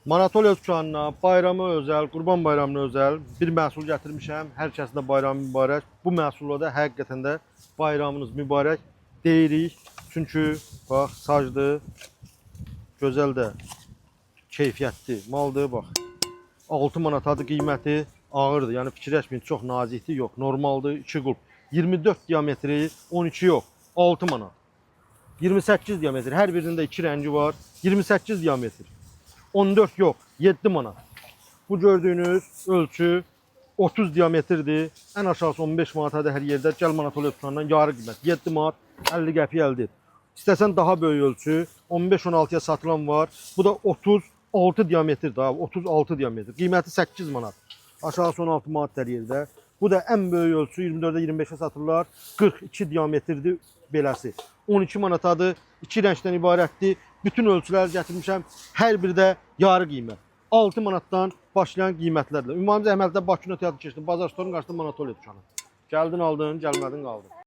Manatoliya dükanına bayrama özel, Qurban bayramına özel bir məhsul gətirmişəm. Hər kəsin də bayramı mübarək. Bu məhsulla da həqiqətən də bayramınız mübarək deyirik. Çünki bax sacdır, gözəl də keyfiyyətli maldır bax. 6 manatadır qiyməti, ağırdır. Yəni fikirləşməyin, çox nazikdir, yox, normaldır. 2 qulp. 24 diametri, 12 yox, 6 manat. 28 diametr, hər birinin də 2 rəngi var. 28 diametr. 14 yox, 7 manat. Bu gördüyünüz ölçü 30 diametrdir. Ən aşağısı 15 manatadır hər yerdə. Gəl Manatoliya dükanından yarı qiymət 7 manat 50 qəpik əldə et. İstəsən daha böyük ölçü 15-16-ya satılan var. Bu da 36 diametrdir abi. 36 diametr. Qiyməti 8 manat. Aşağısı 16 manat hər yerdə. Bu da ən böyük ölçü 24-də 25-ə satırlar. 42 diametrdir beləsi. 12 manatadır. 2 rəngdən ibarətdir. Bütün ölçüləri gətirmişəm. Hər biri də yarı qiymət. 6 manatdan başlayan qiymətlərlə. Ünvanımız Əhməddə Bakı Teatr keçdi. Bazar storunun qarşısında Manatoliya dükanı. Gəldin aldın, gəlmədin qaldın.